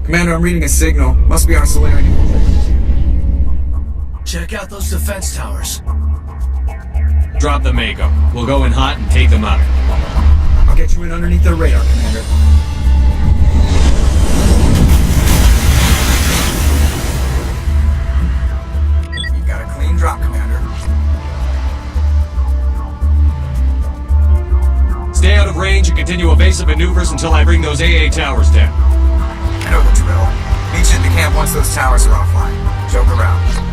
Commander, I'm reading a signal. Must be our Solarian. Check out those defense towers. Drop the Mako. We'll go in hot and take them out. I'll get you in underneath their radar, Commander. You got a clean drop, Commander. Stay out of range and continue evasive maneuvers until I bring those AA towers down. I know the drill. Meet you at the camp once those towers are offline. Joke around.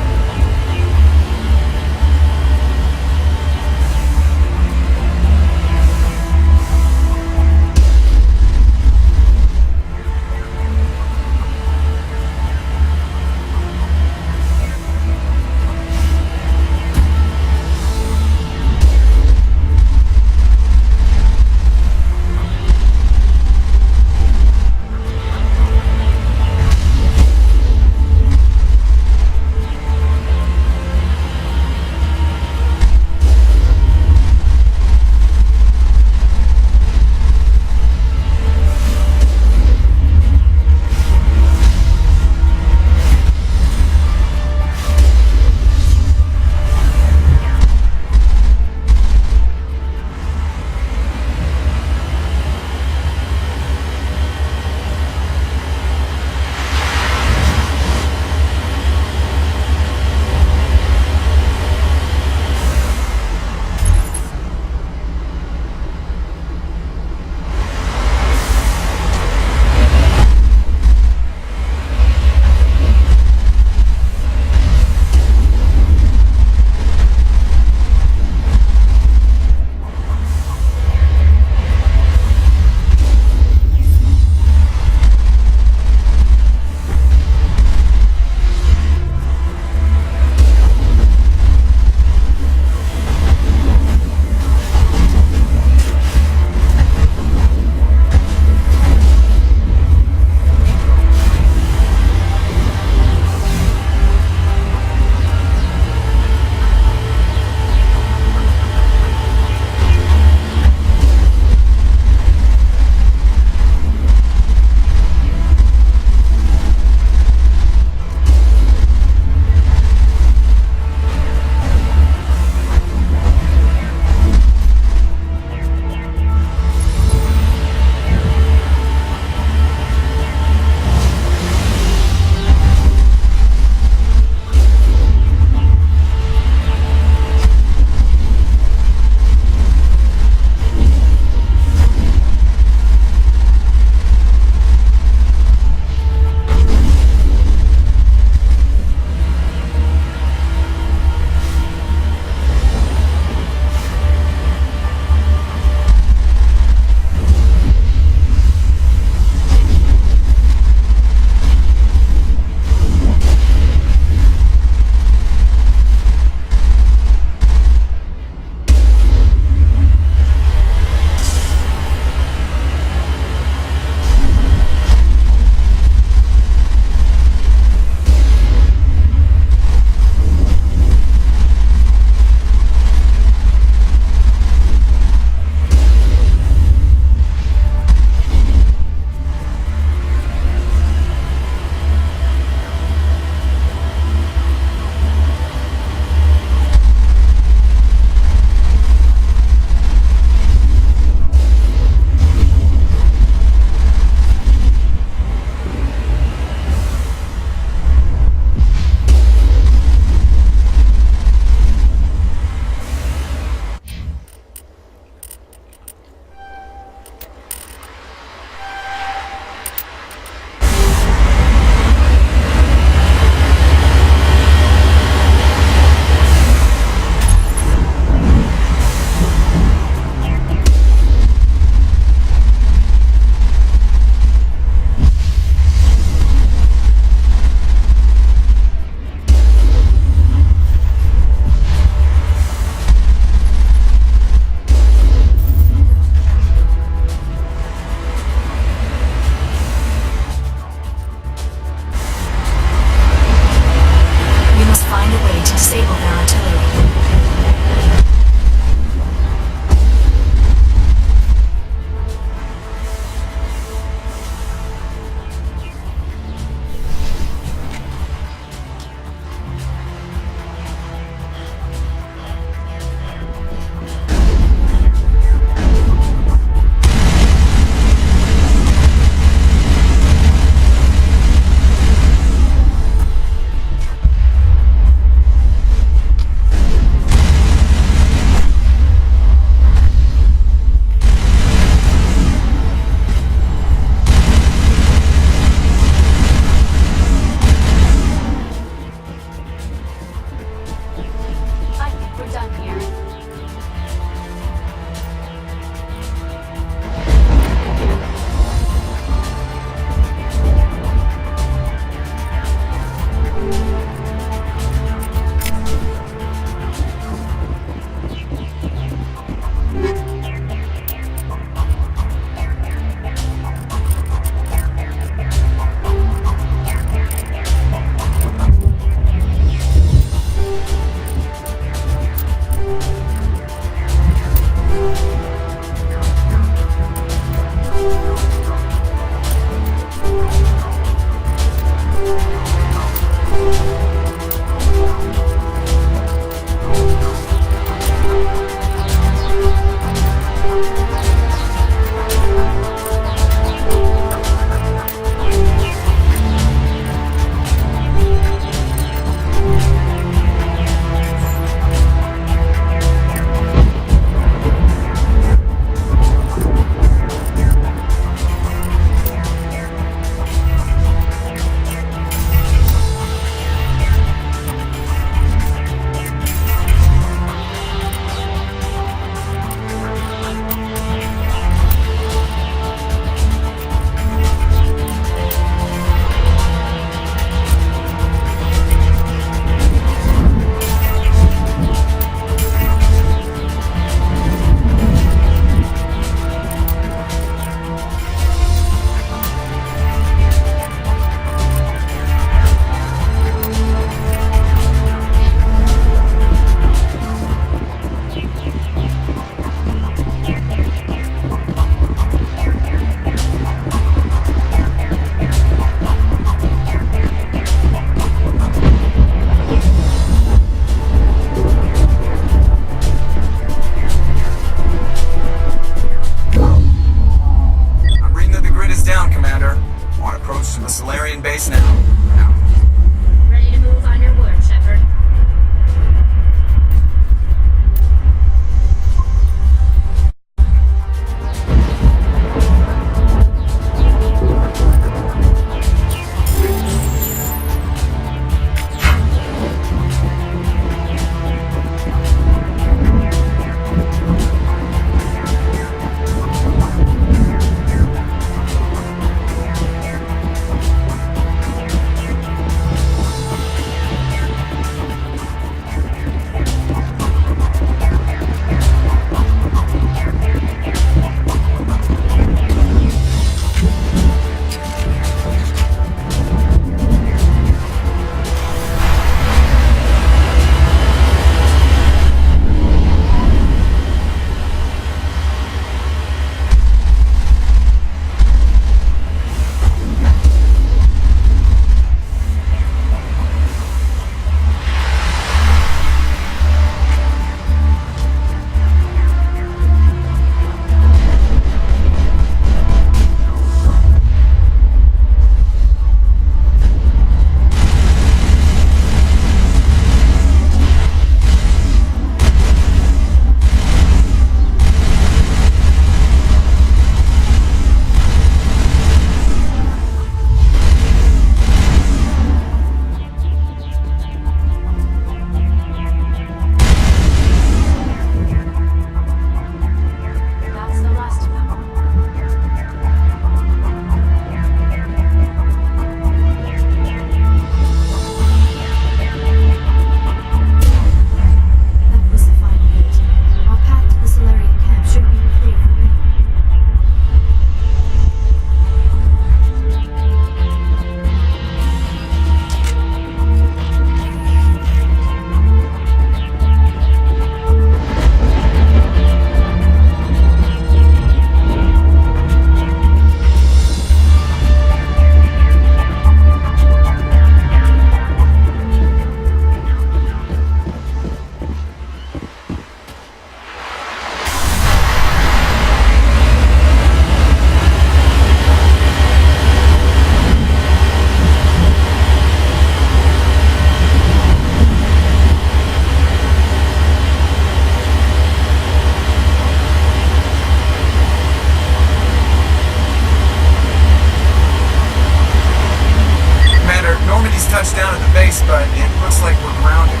touched down at the base, but it looks like we're grounded.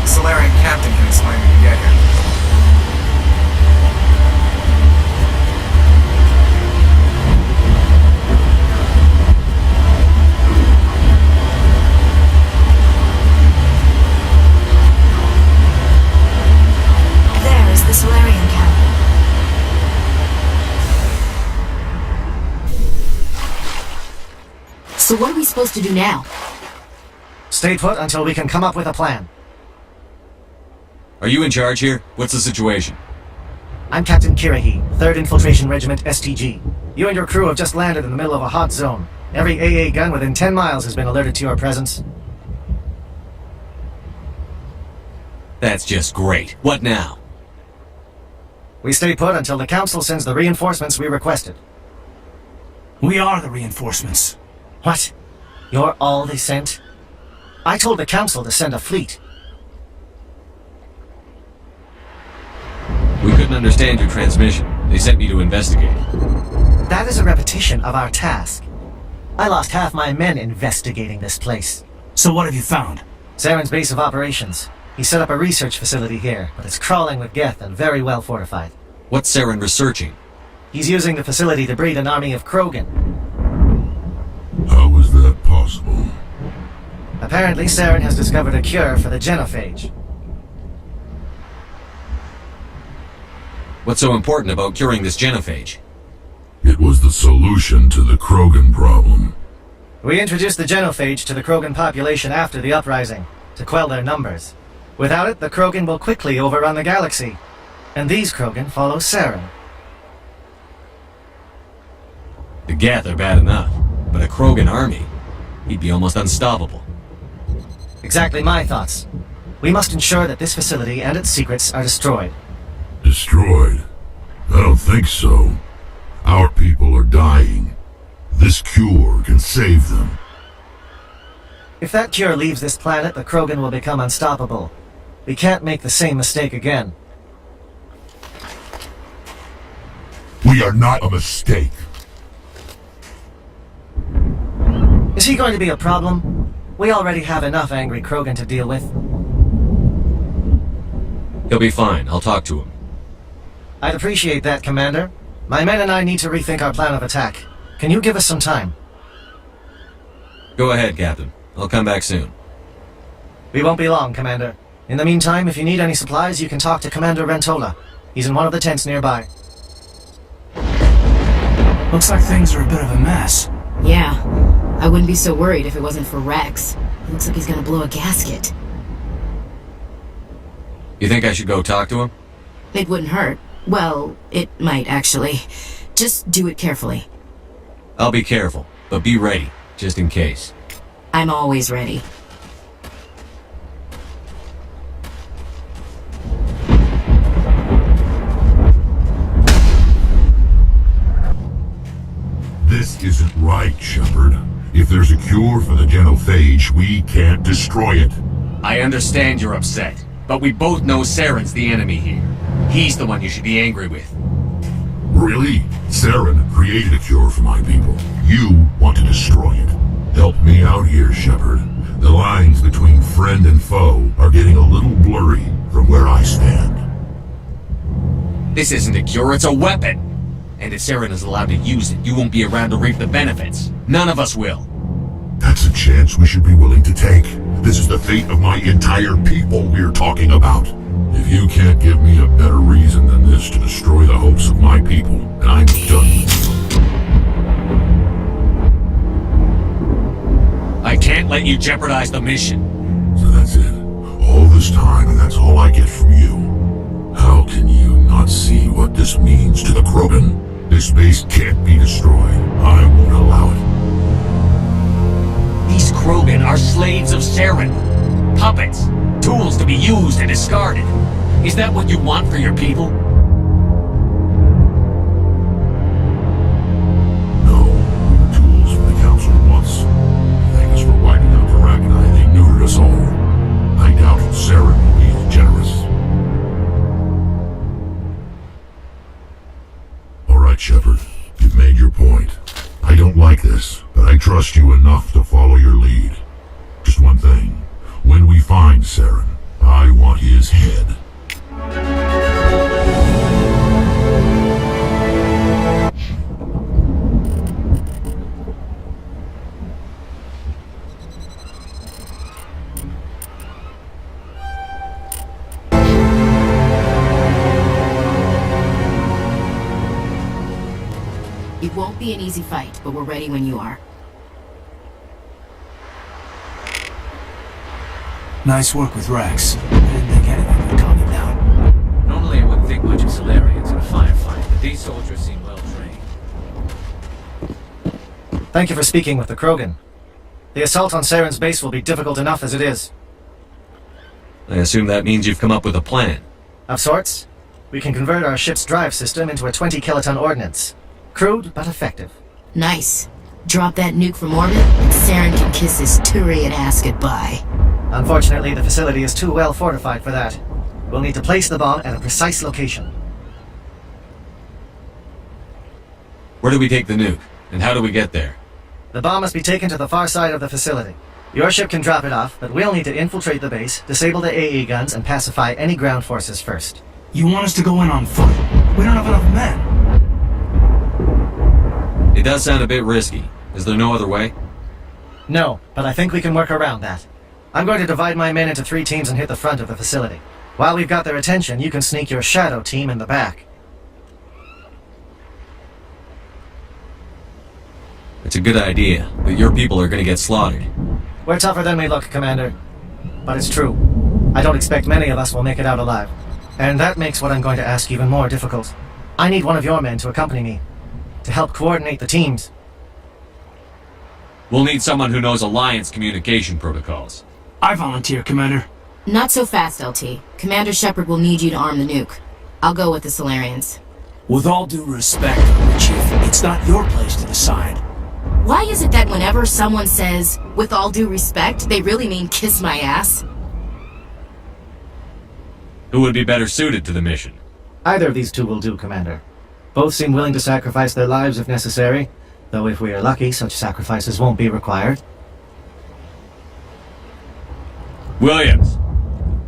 The Solarian captain can explain when we get here. There is the Solarian camp. So what are we supposed to do now? Stay put until we can come up with a plan. Are you in charge here? What's the situation? I'm Captain Kirahi, 3rd Infiltration Regiment STG. You and your crew have just landed in the middle of a hot zone. Every AA gun within 10 miles has been alerted to your presence. That's just great. What now? We stay put until the Council sends the reinforcements we requested. We are the reinforcements. What? You're all they sent? I told the Council to send a fleet. We couldn't understand your transmission. They sent me to investigate. That is a repetition of our task. I lost half my men investigating this place. So what have you found? Saren's base of operations. He set up a research facility here, but it's crawling with Geth and very well fortified. What's Saren researching? He's using the facility to breed an army of Krogan. How is that possible? Apparently, Saren has discovered a cure for the genophage. What's so important about curing this genophage? It was the solution to the Krogan problem. We introduced the genophage to the Krogan population after the uprising, to quell their numbers. Without it, the Krogan will quickly overrun the galaxy. And these Krogan follow Saren. The Geth are bad enough, but a Krogan army? He'd be almost unstoppable. Exactly my thoughts. We must ensure that this facility and its secrets are destroyed. Destroyed? I don't think so. Our people are dying. This cure can save them. If that cure leaves this planet, the Krogan will become unstoppable. We can't make the same mistake again. We are not a mistake. Is he going to be a problem? We already have enough angry Krogan to deal with. He'll be fine. I'll talk to him. I'd appreciate that, Commander. My men and I need to rethink our plan of attack. Can you give us some time? Go ahead, Captain. I'll come back soon. We won't be long, Commander. In the meantime, if you need any supplies, you can talk to Commander Rentola. He's in one of the tents nearby. Looks like things are a bit of a mess. Yeah, I wouldn't be so worried if it wasn't for Rex. It looks like he's gonna blow a gasket. You think I should go talk to him? It wouldn't hurt. Well, it might actually. Just do it carefully. I'll be careful, but be ready, just in case. I'm always ready. This isn't right, Shepard. If there's a cure for the genophage, we can't destroy it. I understand you're upset, but we both know Saren's the enemy here. He's the one you should be angry with. Really? Saren created a cure for my people. You want to destroy it. Help me out here, Shepard. The lines between friend and foe are getting a little blurry from where I stand. This isn't a cure, it's a weapon! And if Saren is allowed to use it, you won't be around to reap the benefits. None of us will. That's a chance we should be willing to take. This is the fate of my entire people we're talking about. If you can't give me a better reason than this to destroy the hopes of my people, then I'm done. I can't let you jeopardize the mission. So that's it. All this time, and that's all I get from you. How can you not see what this means to the Krogan? This base can't be destroyed. I won't allow it. These Krogan are slaves of Saren. Puppets. Tools to be used and discarded. Is that what you want for your people? No, the tools for the Council wants. Thank us for wiping out Arachni. They neutered us all. I doubt Saren will be as generous. All right, Shepard. You've made your point. I don't like this, but I trust you enough to follow your lead. just one thing. When we find Saren, I want his head. It won't be an easy fight, but we're ready when you are. Nice work with Rex. I didn't think anything would calm you down. Normally I wouldn't think much of Solarians in a firefight, but these soldiers seem well trained. Thank you for speaking with the Krogan. The assault on Saren's base will be difficult enough as it is. I assume that means you've come up with a plan. Of sorts. We can convert our ship's drive system into a 20-kiloton ordnance. Crude, but effective. Nice. Drop that nuke from orbit, and Saren can kiss his Turian ass goodbye. Unfortunately, the facility is too well fortified for that. We'll need to place the bomb at a precise location. Where do we take the nuke? And how do we get there? The bomb must be taken to the far side of the facility. Your ship can drop it off, but we'll need to infiltrate the base, disable the AE guns, and pacify any ground forces first. You want us to go in on foot? We don't have enough men. It does sound a bit risky. Is there no other way? No, but I think we can work around that. I'm going to divide my men into 3 teams and hit the front of the facility. While we've got their attention, you can sneak your shadow team in the back. It's a good idea, but your people are gonna get slaughtered. We're tougher than we look, Commander. But it's true. I don't expect many of us will make it out alive. And that makes what I'm going to ask even more difficult. I need one of your men to accompany me, to help coordinate the teams. We'll need someone who knows Alliance communication protocols. I volunteer, Commander. Not so fast, LT. Commander Shepard will need you to arm the nuke. I'll go with the Solarians. With all due respect, Chief, it's not your place to decide. Why is it that whenever someone says, with all due respect, they really mean kiss my ass? Who would be better suited to the mission? Either of these 2 will do, Commander. Both seem willing to sacrifice their lives if necessary, though if we are lucky, such sacrifices won't be required. Williams,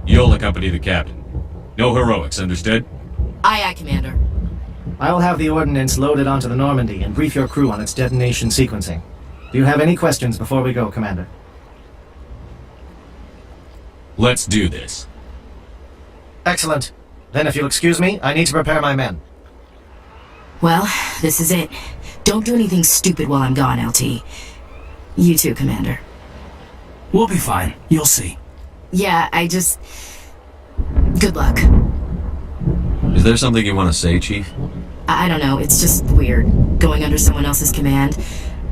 you'll accompany the captain. No heroics, understood? Aye, aye, Commander. I'll have the ordnance loaded onto the Normandy and brief your crew on its detonation sequencing. Do you have any questions before we go, Commander? Let's do this. Excellent. Then if you'll excuse me, I need to prepare my men. Well, this is it. Don't do anything stupid while I'm gone, LT. You too, Commander. We'll be fine. You'll see. Yeah, good luck. Is there something you want to say, Chief? I don't know, it's just weird, going under someone else's command.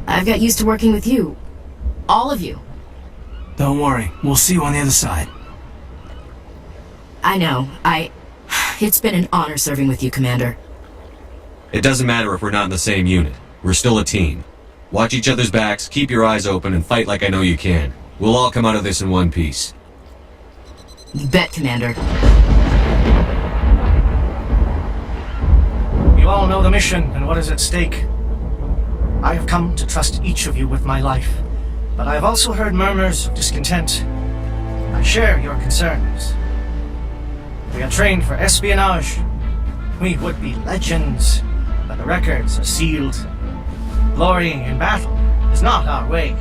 I've got used to working with you. All of you. Don't worry. We'll see you on the other side. I know, It's been an honor serving with you, Commander. It doesn't matter if we're not in the same unit. We're still a team. Watch each other's backs, keep your eyes open, and fight like I know you can. We'll all come out of this in one piece. You bet, Commander. You all know the mission and what is at stake. I have come to trust each of you with my life, but I have also heard murmurs of discontent. I share your concerns. We are trained for espionage. We would be legends, but the records are sealed. Glorying in battle is not our way.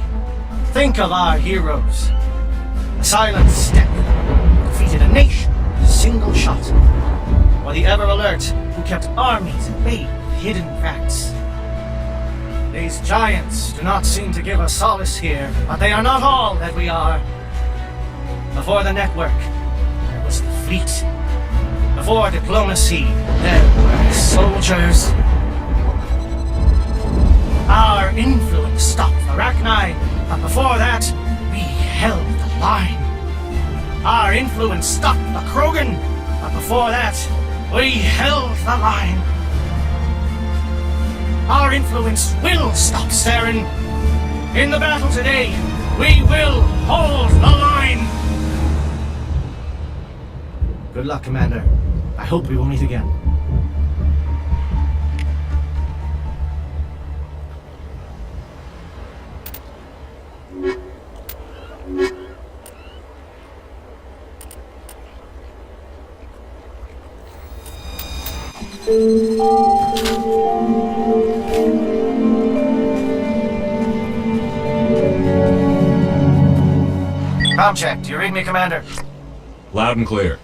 Think of our heroes. The silent step defeated a nation with a single shot. Or the ever-alert who kept armies at bay with hidden facts. These giants do not seem to give us solace here, but they are not all that we are. Before the network, there was the fleet. Before diplomacy, there were soldiers. Our influence stopped Arachni, but before that, we held the line. Our influence stopped the Krogan, but before that, we held the line. Our influence will stop Saren. In the battle today, we will hold the line. Good luck, Commander. I hope we will meet again. Comm check. Do you read me, Commander? Loud and clear.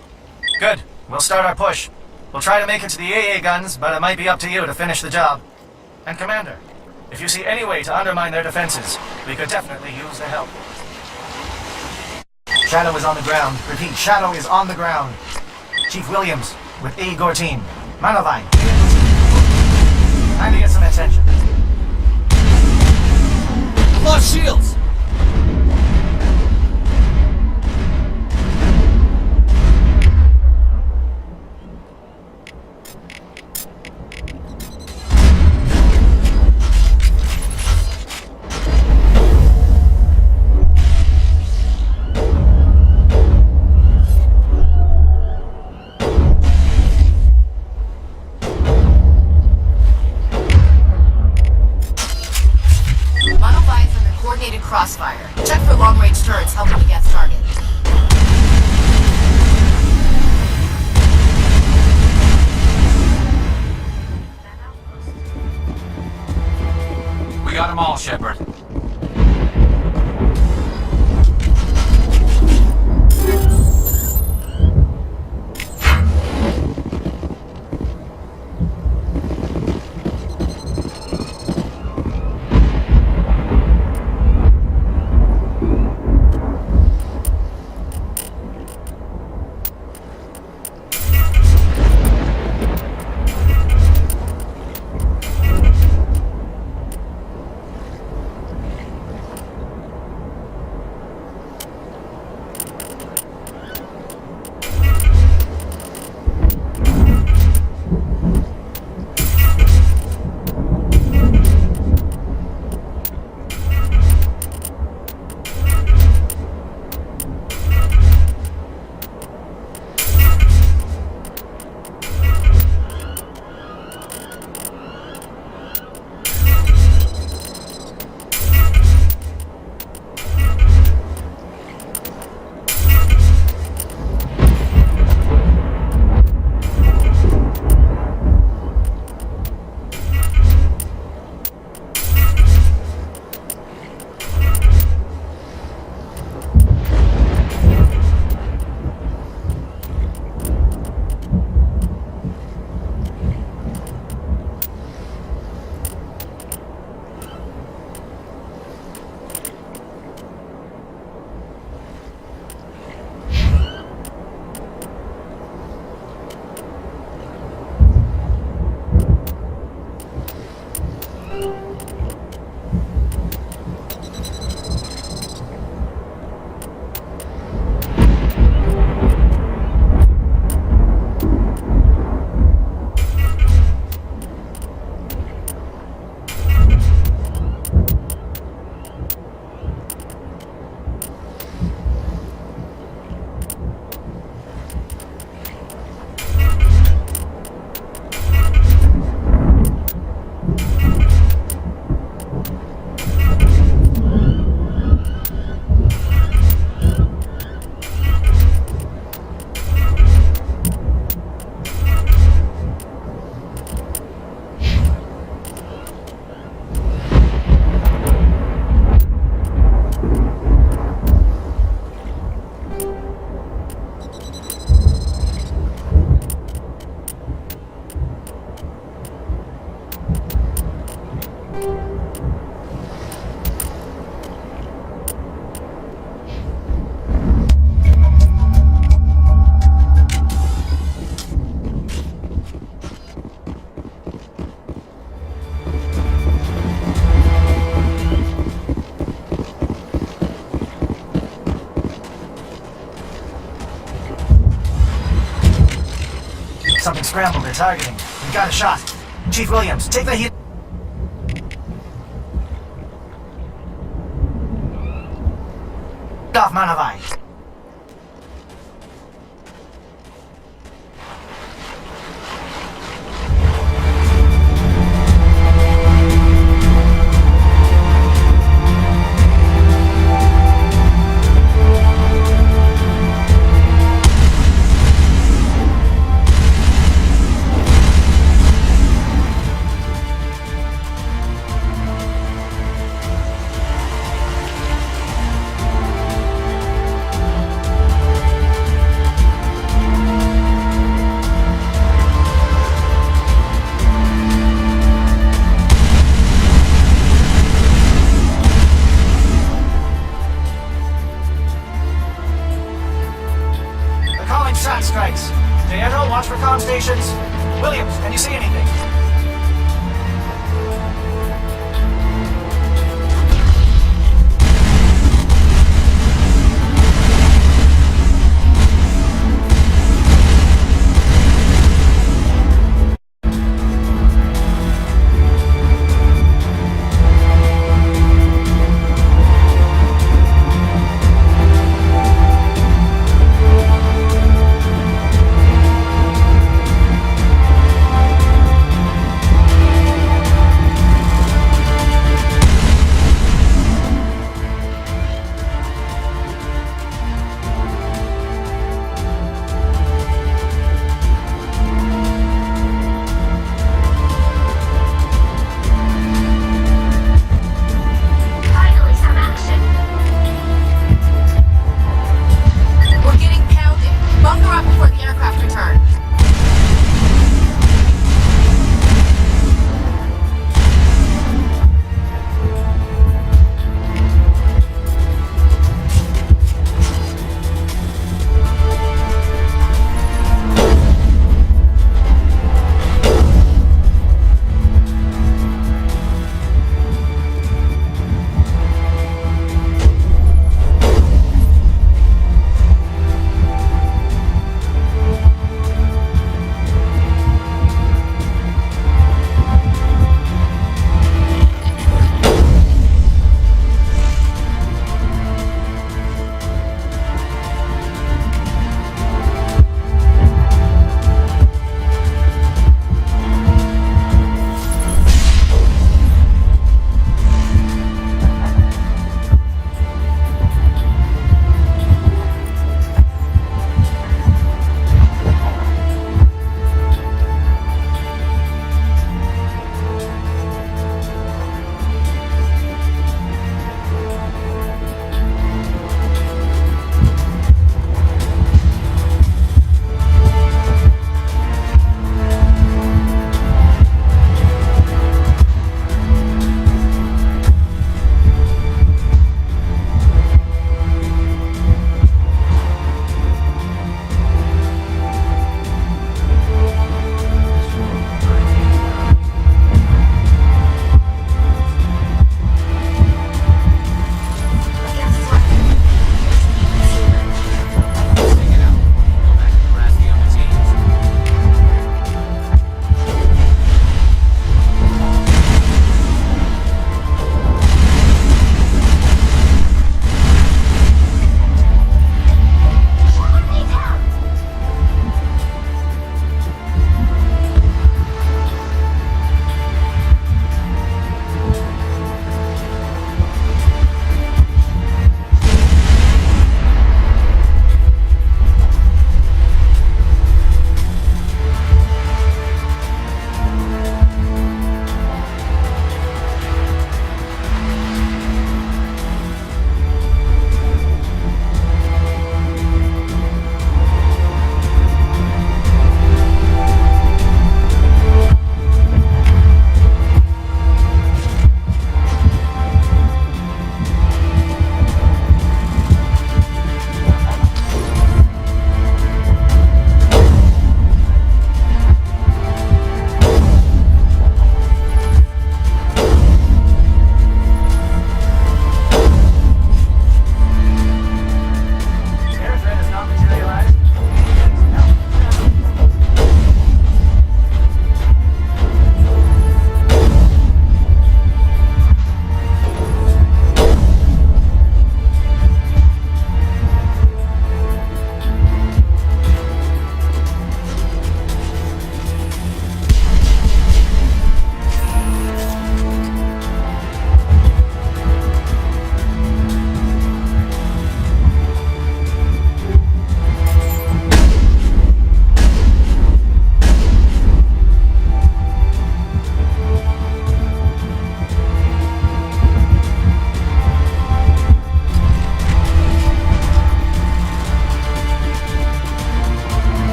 Good. We'll start our push. We'll try to make it to the AA guns, but it might be up to you to finish the job. And Commander, if you see any way to undermine their defenses, we could definitely use their help. Shadow is on the ground. Repeat, Shadow is on the ground. Chief Williams, with A. Gortine. Manovine. Time to get some attention. Lost shields! Crossfire. Check for long-range turrets helping to guess target. We got them all, Shepard. Something scrambled. They're targeting. We got a shot. Chief Williams, take the heat. Off Manavai. see anything.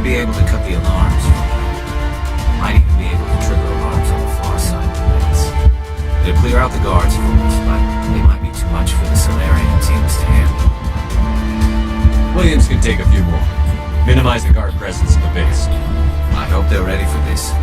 be able to cut the alarms. Might even be able to trigger alarms on the far side of the base. It'll clear out the guards for us, but they might be too much for the Solarian teams to handle. Williams can take a few more. Minimize the guard presence at the base. I hope they're ready for this.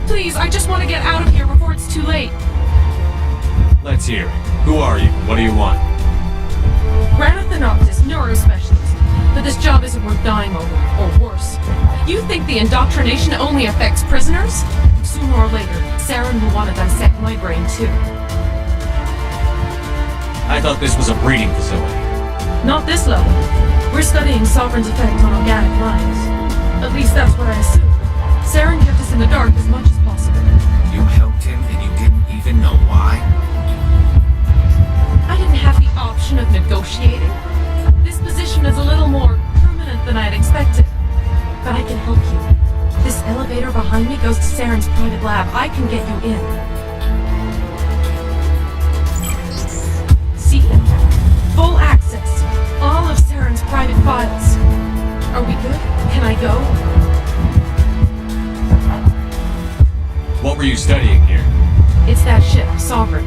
Please, I just want to get out of here before it's too late. Let's hear it. Who are you? What do you want? Ranathanoptis, neurospecialist. But this job isn't worth dying over, or worse. You think the indoctrination only affects prisoners? Sooner or later, Saren will want to dissect my brain too. I thought this was a breeding facility. Not this level. We're studying Sovereign's effect on organic lives. At least that's what I assume. Saren kept us in the dark as much as possible. You helped him and you didn't even know why? I didn't have the option of negotiating. This position is a little more permanent than I had expected. But I can help you. This elevator behind me goes to Saren's private lab. I can get you in. See? Full access. All of Saren's private files. Are we good? Can I go? What were you studying here? It's that ship, Sovereign.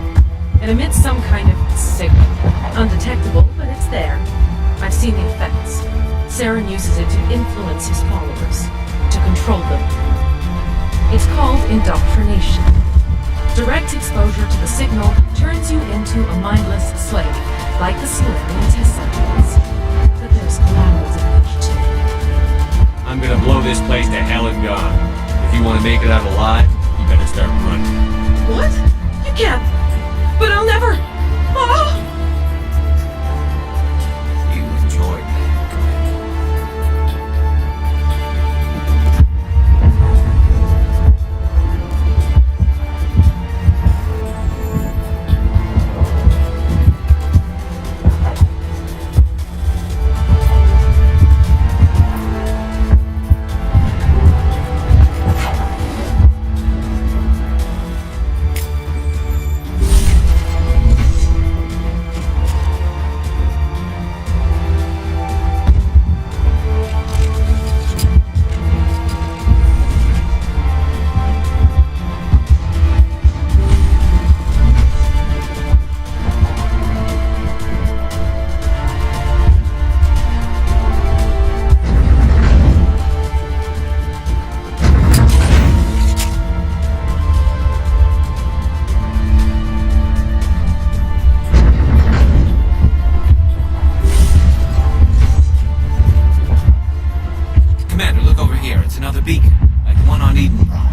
It emits some kind of signal. Undetectable, but it's there. I've seen the effects. Saren uses it to influence his followers, to control them. It's called indoctrination. Direct exposure to the signal turns you into a mindless slave, like the Solarian test subjects. But there's collateral damage too. I'm gonna blow this place to hell and gone. If you want to make it out alive, you better start running. What? You can't. But I'll never. Oh! You enjoyed that, Commander. Commander, look over here. It's another beacon, like the one on Eden Prime.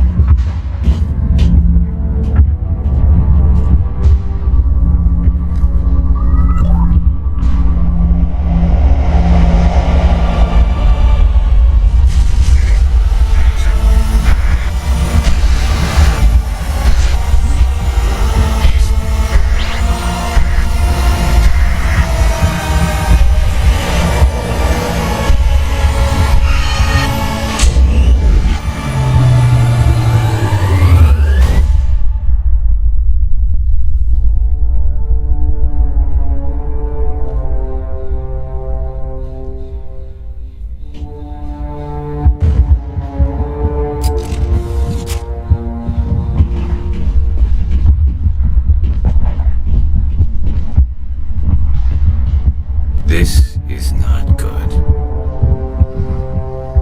This is not good.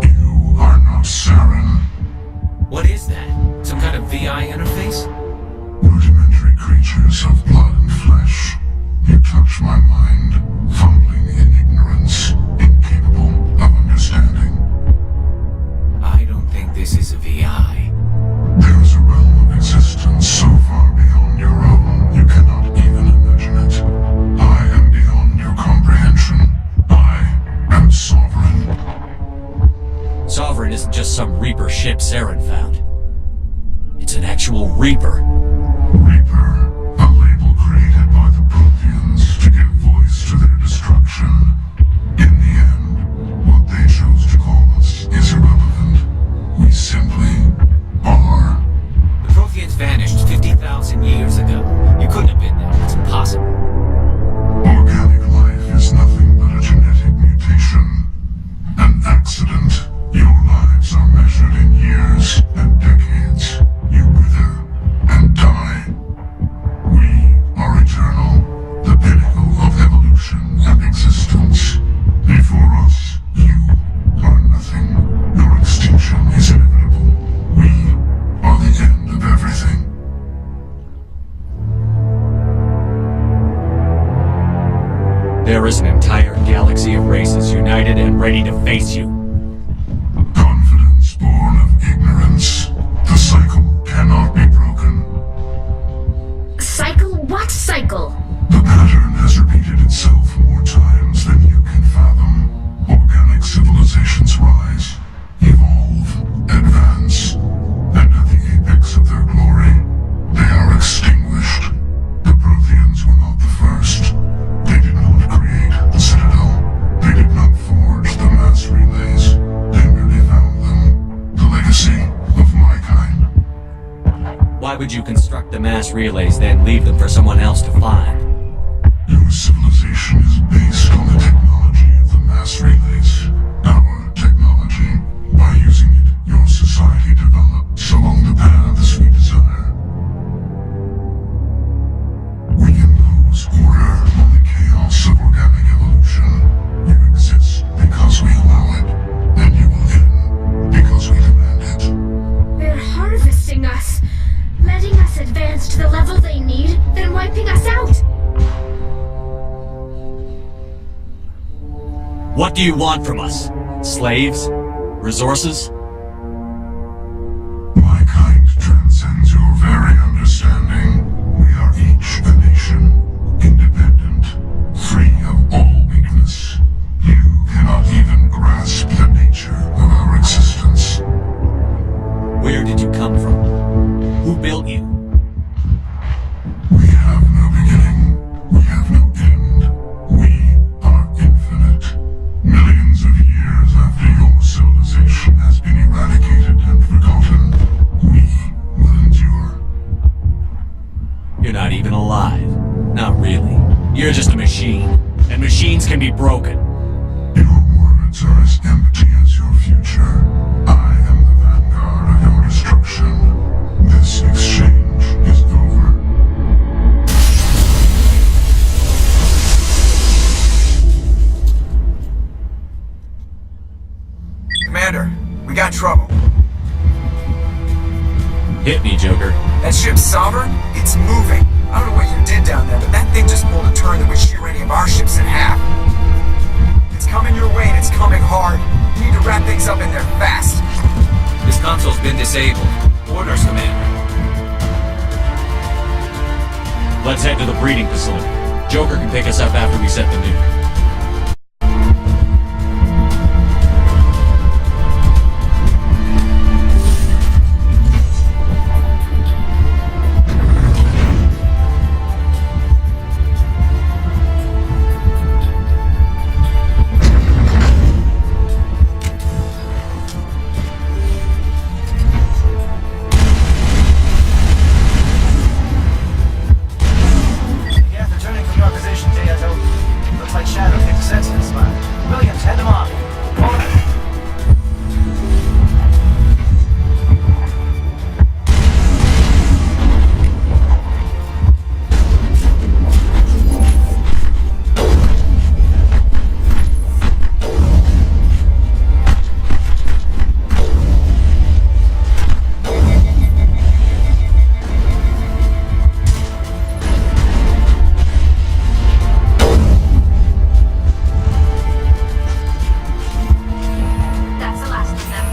You are not Saren. What is that? Some kind of VI interface? Rudimentary creatures of blood and flesh. You touch my mind, fumbling in ignorance, incapable of understanding. I don't think this is a VI. There is a realm of existence so far beyond your own, you cannot even imagine it. I am beyond your comprehension. I am sovereign. Sovereign isn't just some Reaper ship Saren found. It's an actual Reaper. Reaper, a label created by the Protheans to give voice to their destruction. In the end, what they chose to call us is irrelevant. We simply are. The Protheans vanished 50,000 years ago. You couldn't have been there. It's impossible. Organic life is nothing but a genetic mutation. An accident. Your lives are measured in years and decades. You wither and die. We are eternal, the pinnacle of evolution and existence. Before us, you are nothing. Your extinction is inevitable. We are the end of everything. There is an entire galaxy of races united and ready to face you. Confidence born of ignorance. The cycle cannot be broken. Cycle? What cycle? The pattern has repeated itself more times than you can fathom. Organic civilizations rise, evolve, advance, and at the apex of their glory, they are extinguished. The Protheans were not the first. They did not create the Citadel. They did not forge the mass relays. They merely found them. The legacy of my kind. Why would you construct the mass relays, then leave them for someone else to find? Your civilization is based on the technology of the mass relays. Our technology. By using it, your society develops along the paths we desire. We impose order on the chaos of organic evolution. You exist because we allow do you want from us? Slaves? Resources? My kind transcends your very understanding. We are each a nation, independent, free of all weakness. You cannot even grasp the nature of our existence. Where did you come from? Who built you? We have no beginning. We have no end. We are infinite. Millions of years after your civilization has been eradicated and forgotten, we will endure. You're not even alive. Not really. You're just a machine. And machines can be broken. Your words are as empty as your future. I am the vanguard of your destruction. This exchange is over. Commander, we got trouble. Hit me, Joker. That ship's Sovereign? It's moving. I don't know what you did down there, but that thing just pulled a turn that would shear any of our ships in half. It's coming your way and it's coming hard. You need to wrap things up in there fast. This console's been disabled. Orders, Commander. Let's head to the breeding facility. Joker can pick us up after we set the nuke. Again, returning from your position, J.O. Looks like Shadow picked a sensitive spot. Williams, head them off. Over. That's the last of them.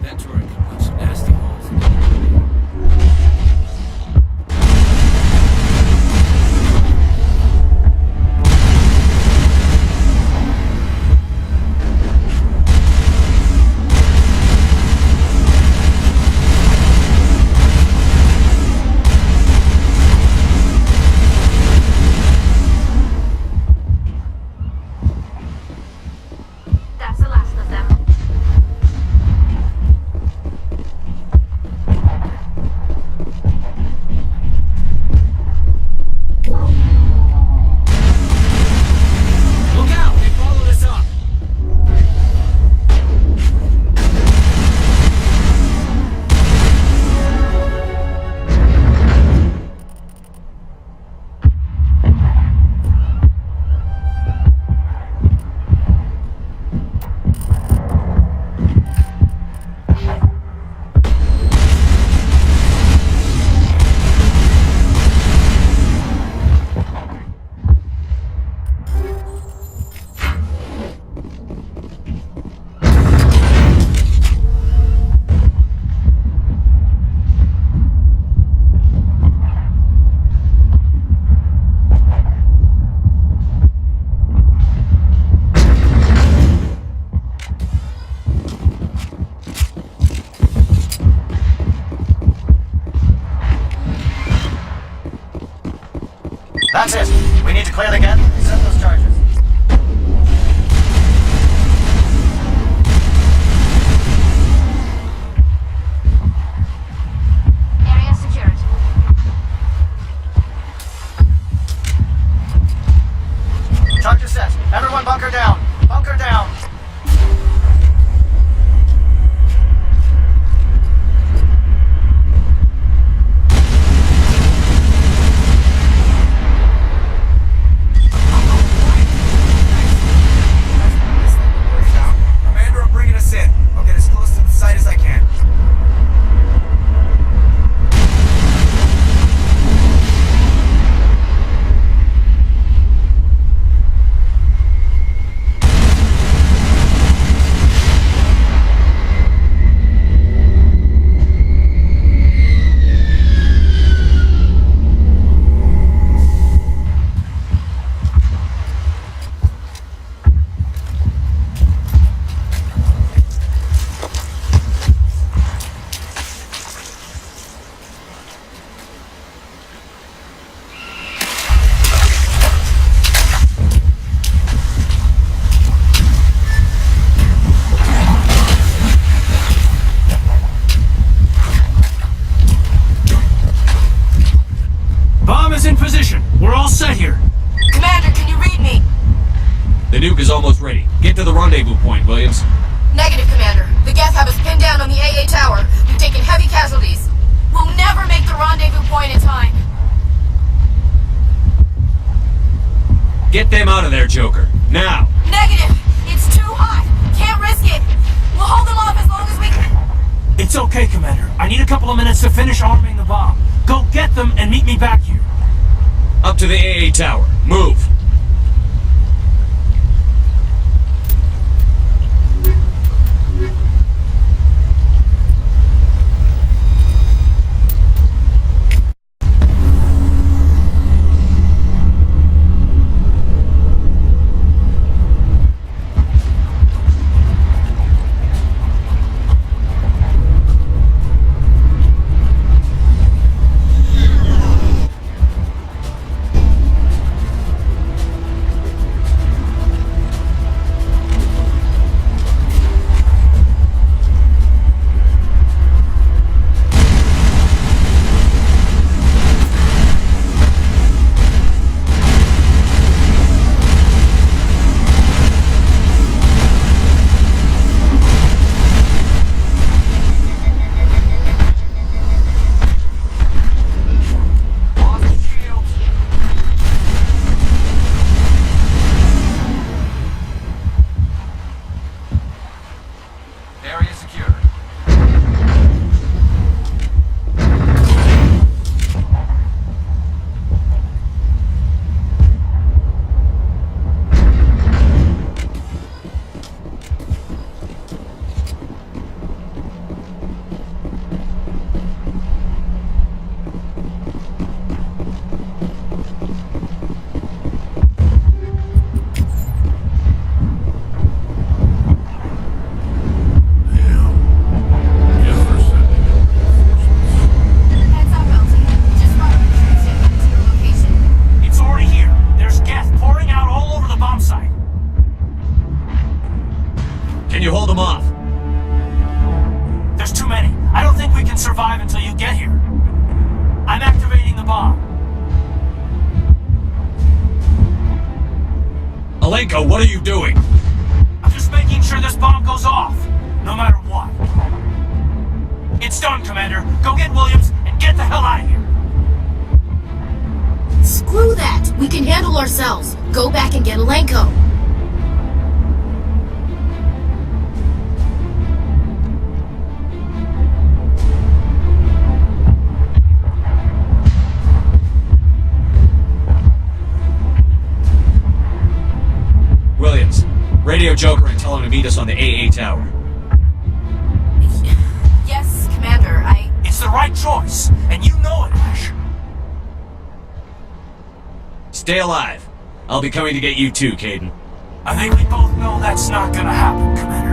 That turret can punch some nasty holes. That's the last of them. Look out! They followed us up! That's it. We need to clear the gap. Set those charges. ready. Get to the rendezvous point, Williams. Negative, Commander. The Geth have us pinned down on the AA tower. We've taken heavy casualties. We'll never make the rendezvous point in time. Get them out of there, Joker. Now! Negative! It's too hot! Can't risk it! We'll hold them off as long as we can. It's okay, Commander. I need a couple of minutes to finish arming the bomb. Go get them and meet me back here. Up to the AA tower. Move! Area secure. Heads up, LT. Just brought a retreat ship to your location. It's already here. There's Geth pouring out all over the bomb site. Can you hold them off? There's too many. I don't think we can survive until you get here. I'm activating the bomb. Alenko, what are you doing? I'm just making sure this bomb goes off, no matter what. It's done, Commander. Go get Williams and get the hell out of here. Screw that! We can handle ourselves. Go back and get Alenko. Williams, radio Joker and tell him to meet us on the AA tower. Yes, Commander, It's the right choice, and you know it, Ash. Stay alive. I'll be coming to get you too, Kaidan. I think we both know that's not gonna happen, Commander.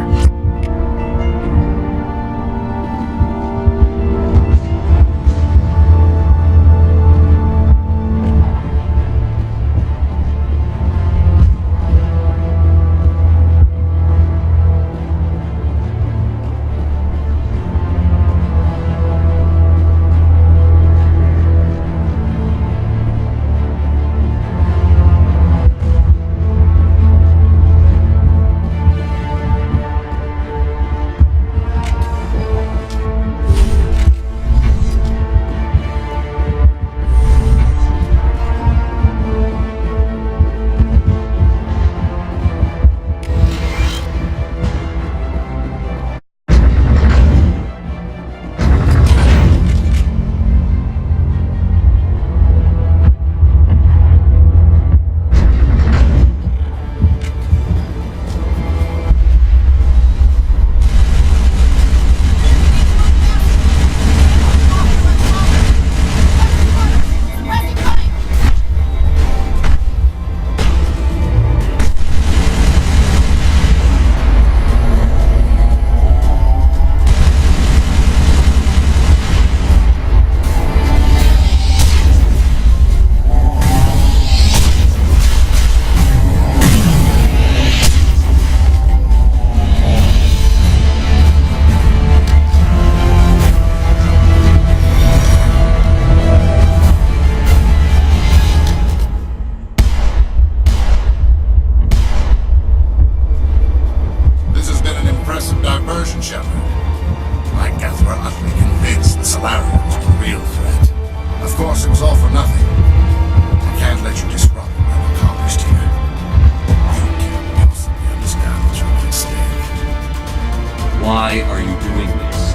Why are you doing this?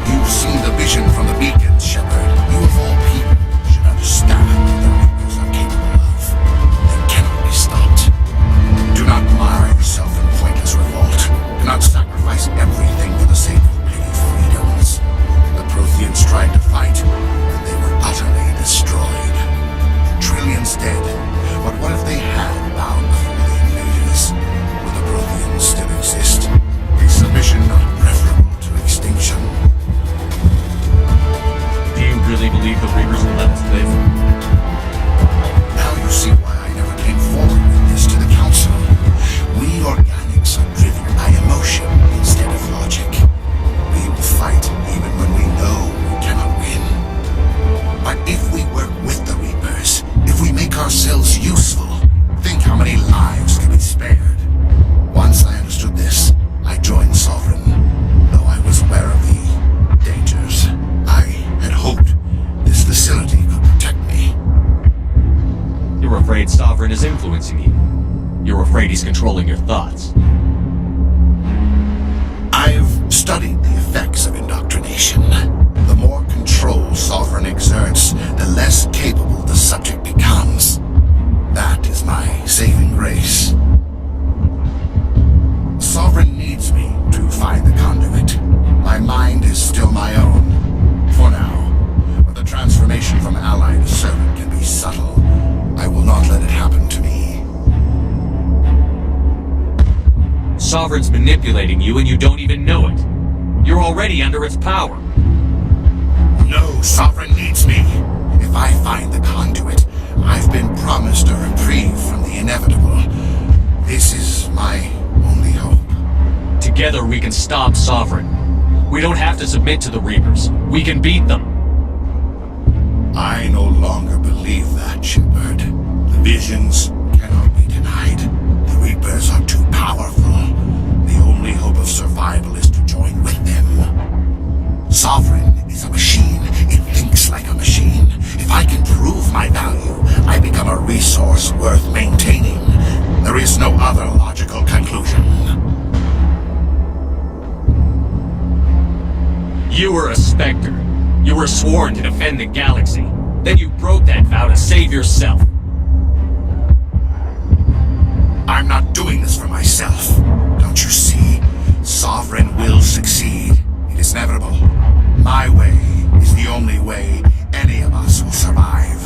You've seen the vision from the beacon, Shepard. You of all people should understand what the Reapers are capable of. They cannot be stopped. Do not mar yourself in pointless revolt. Do not sacrifice everything for the sake of petty freedoms. The Protheans tried to fight, and they were utterly destroyed. Trillions dead. But what if they had bowed before the invaders? Would the Protheans still exist? Is submission not preferable to extinction? Do you really believe the Reapers will let us live? Now you see why I never came forward with this to the Council. We organics are driven by emotion instead of logic. We will fight even when we know we cannot win. But if we work with the Reapers, if we make ourselves useful, think how many lives can be spared. Once I understood this, I joined Sovereign, though I was aware of the dangers. I had hoped this facility could protect me. You're afraid Sovereign is influencing you. You're afraid he's controlling your thoughts. I've studied the effects of indoctrination. The more control Sovereign exerts, the less capable the subject becomes. That is my saving grace. Sovereign needs me to find the conduit. My mind is still my own. For now. But the transformation from ally to servant can be subtle. I will not let it happen to me. Sovereign's manipulating you and you don't even know it. You're already under its power. No, Sovereign needs me. If I find the conduit, I've been promised a reprieve from the inevitable. This is my only hope. Together we can stop Sovereign. We don't have to submit to the Reapers. We can beat them. I no longer believe that, Shepard. The visions cannot be denied. The Reapers are too powerful. The only hope of survival is to join with them. Sovereign is a machine. It thinks like a machine. If I can prove my value, I become a resource worth maintaining. There is no other logical conclusion. You were a Spectre. You were sworn to defend the galaxy. Then you broke that vow to save yourself. I'm not doing this for myself. Don't you see? Sovereign will succeed. It is inevitable. My way is the only way any of us will survive.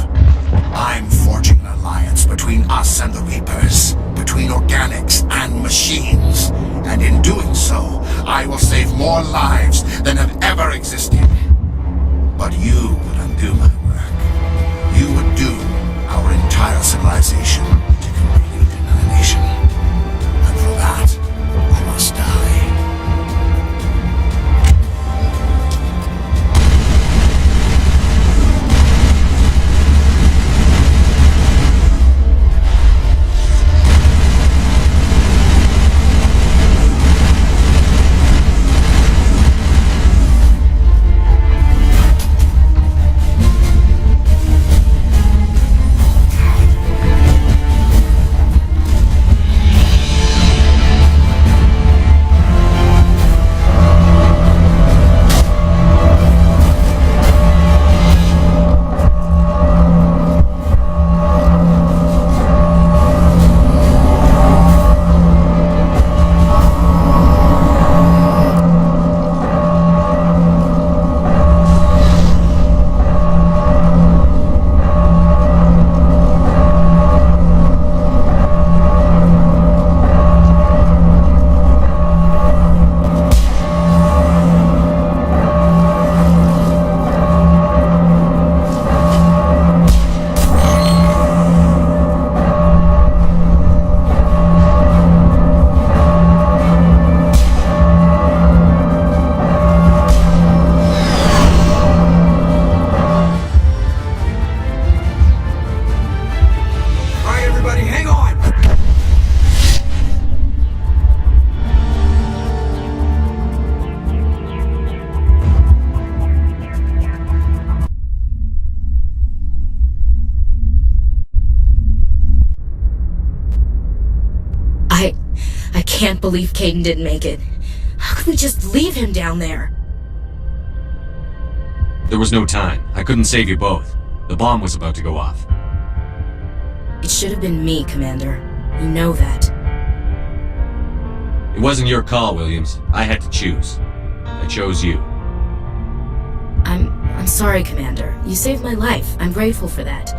I'm forging an alliance between us and the Reapers, between organics and machines. And in doing so, I will save more lives than have ever existed. But you would undo my work. You would doom our entire civilization to complete annihilation. And for that, I must die. I can't believe Kaidan didn't make it. How could we just leave him down there? There was no time. I couldn't save you both. The bomb was about to go off. It should have been me, Commander. You know that. It wasn't your call, Williams. I had to choose. I chose you. I'm sorry, Commander. You saved my life. I'm grateful for that.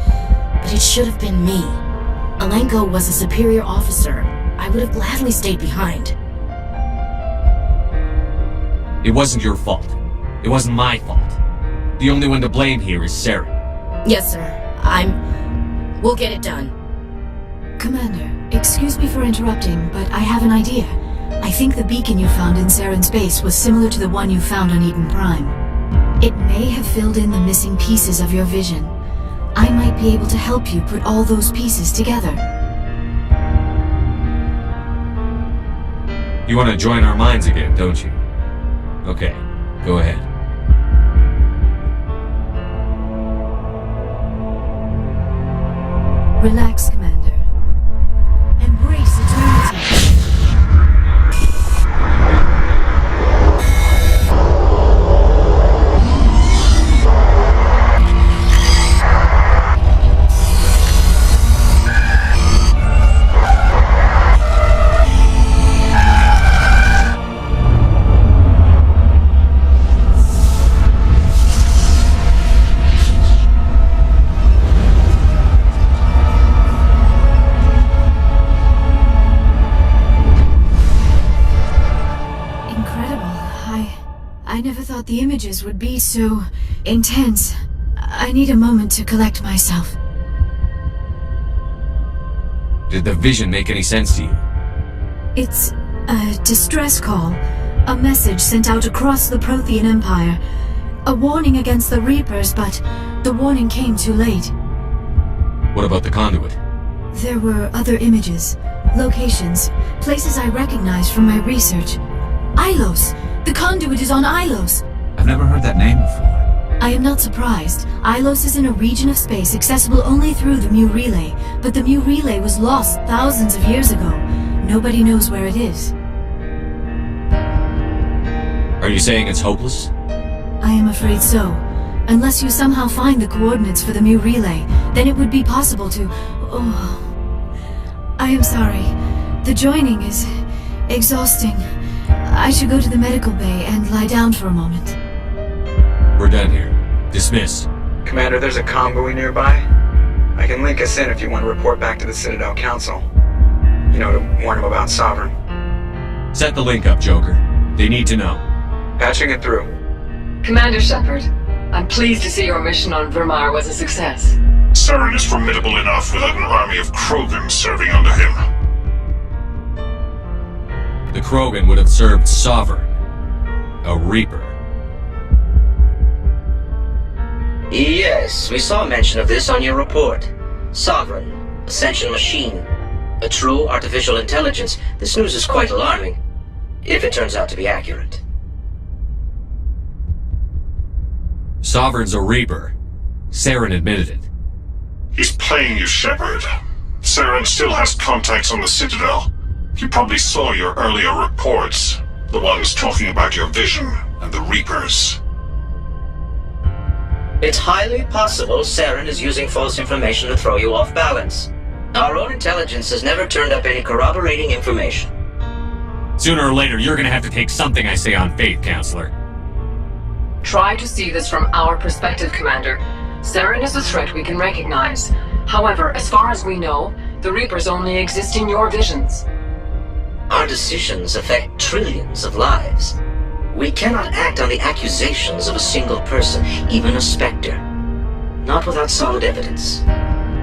But it should have been me. Alenko was a superior officer. I would have gladly stayed behind. It wasn't your fault. It wasn't my fault. The only one to blame here is Saren. Yes, sir. We'll get it done. Commander, excuse me for interrupting, but I have an idea. I think the beacon you found in Saren's base was similar to the one you found on Eden Prime. It may have filled in the missing pieces of your vision. I might be able to help you put all those pieces together. You want to join our minds again, don't you? Okay, go ahead. Relax, Commander. Embrace eternity. I never thought the images would be so intense. I need a moment to collect myself. Did the vision make any sense to you? It's a distress call. A message sent out across the Prothean Empire. A warning against the Reapers, but the warning came too late. What about the conduit? There were other images, locations, places I recognized from my research. Ilos! The conduit is on Ilos! I've never heard that name before. I am not surprised. Ilos is in a region of space accessible only through the Mu Relay, but the Mu Relay was lost thousands of years ago. Nobody knows where it is. Are you saying it's hopeless? I am afraid so. Unless you somehow find the coordinates for the Mu Relay, then it would be possible to... Oh... I am sorry. The joining is... exhausting. I should go to the medical bay and lie down for a moment. We're done here. Dismissed. Commander, there's a comm buoy nearby. I can link us in if you want to report back to the Citadel Council. You know, to warn them about Sovereign. Set the link up, Joker. They need to know. Patching it through. Commander Shepard, I'm pleased to see your mission on Virmire was a success. Saren is formidable enough without an army of Krogan serving under him. The Krogan would have served Sovereign. A Reaper. Yes, we saw mention of this on your report. Sovereign, Ascension Machine, a true artificial intelligence. This news is quite alarming, if it turns out to be accurate. Sovereign's a Reaper. Saren admitted it. He's playing you, Shepard. Saren still has contacts on the Citadel. He probably saw your earlier reports, the ones talking about your vision and the Reapers. It's highly possible Saren is using false information to throw you off balance. Our own intelligence has never turned up any corroborating information. Sooner or later, you're gonna have to take something I say on faith, Counselor. Try to see this from our perspective, Commander. Saren is a threat we can recognize. However, as far as we know, the Reapers only exist in your visions. Our decisions affect trillions of lives. We cannot act on the accusations of a single person, even a Spectre. Not without solid evidence.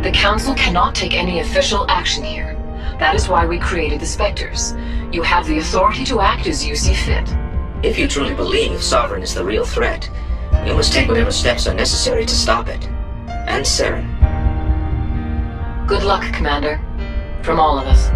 The Council cannot take any official action here. That is why we created the Spectres. You have the authority to act as you see fit. If you truly believe Sovereign is the real threat, you must take whatever steps are necessary to stop it. And Saren. Good luck, Commander. From all of us.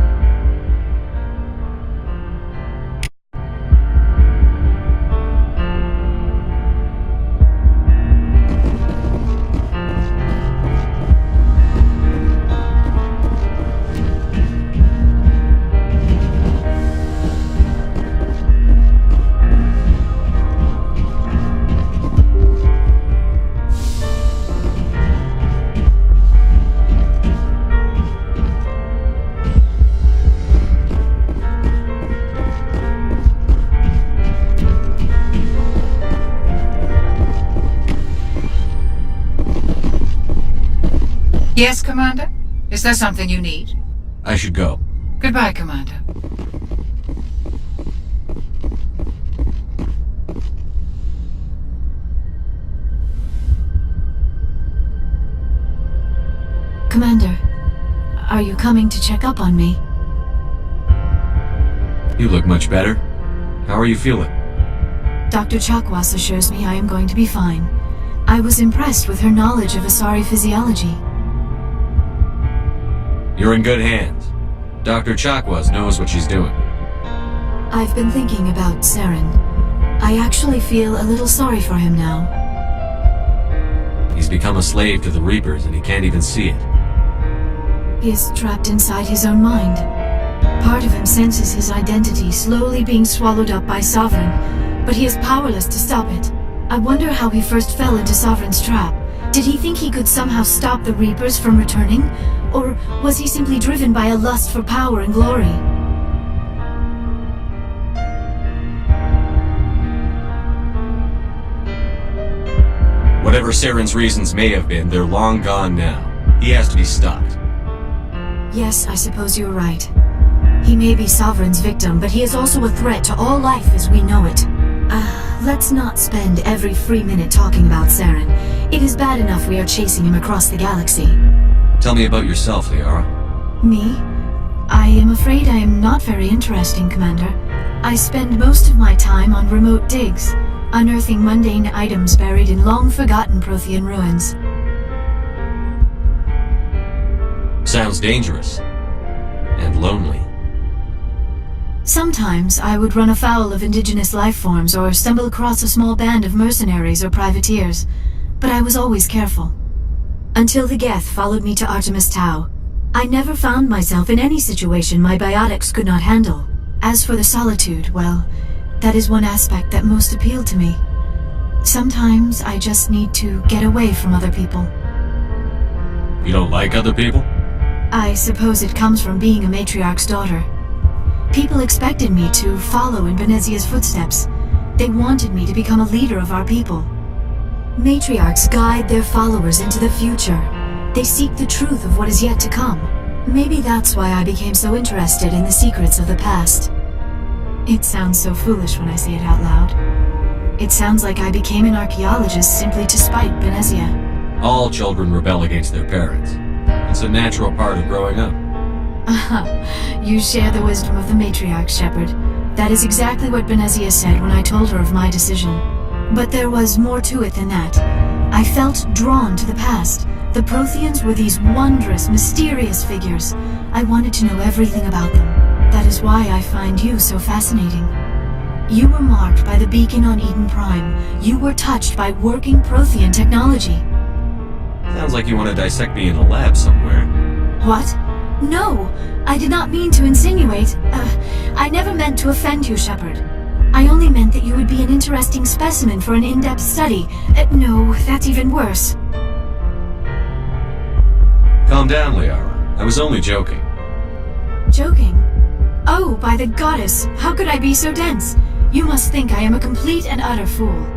Yes, Commander? Is there something you need? I should go. Goodbye, Commander. Commander, are you coming to check up on me? You look much better. How are you feeling? Dr. Chakwas assures me I am going to be fine. I was impressed with her knowledge of Asari physiology. You're in good hands. Dr. Chakwas knows what she's doing. I've been thinking about Saren. I actually feel a little sorry for him now. He's become a slave to the Reapers and he can't even see it. He is trapped inside his own mind. Part of him senses his identity slowly being swallowed up by Sovereign, but he is powerless to stop it. I wonder how he first fell into Sovereign's trap. Did he think he could somehow stop the Reapers from returning? Or was he simply driven by a lust for power and glory? Whatever Saren's reasons may have been, they're long gone now. He has to be stopped. Yes, I suppose you're right. He may be Sovereign's victim, but he is also a threat to all life as we know it. Let's not spend every free minute talking about Saren. It is bad enough we are chasing him across the galaxy. Tell me about yourself, Liara. Me? I am afraid I am not very interesting, Commander. I spend most of my time on remote digs, unearthing mundane items buried in long-forgotten Prothean ruins. Sounds dangerous. And lonely. Sometimes I would run afoul of indigenous life forms or stumble across a small band of mercenaries or privateers, but I was always careful. Until the Geth followed me to Artemis Tau, I never found myself in any situation my biotics could not handle. As for the solitude, well, that is one aspect that most appealed to me. Sometimes I just need to get away from other people. You don't like other people? I suppose it comes from being a matriarch's daughter. People expected me to follow in Benezia's footsteps. They wanted me to become a leader of our people. Matriarchs guide their followers into the future. They seek the truth of what is yet to come. Maybe that's why I became so interested in the secrets of the past. It sounds so foolish when I say it out loud. It sounds like I became an archaeologist simply to spite Benezia. All children rebel against their parents. It's a natural part of growing up. You share the wisdom of the matriarch, Shepard. That is exactly what Benezia said when I told her of my decision. But there was more to it than that. I felt drawn to the past. The Protheans were these wondrous, mysterious figures. I wanted to know everything about them. That is why I find you so fascinating. You were marked by the beacon on Eden Prime. You were touched by working Prothean technology. Sounds like you want to dissect me in a lab somewhere. What? No, I did not mean to insinuate. I never meant to offend you, Shepard. I only meant that you would be an interesting specimen for an in-depth study. No, that's even worse. Calm down, Liara. I was only joking. Joking? Oh, by the goddess, how could I be so dense? You must think I am a complete and utter fool.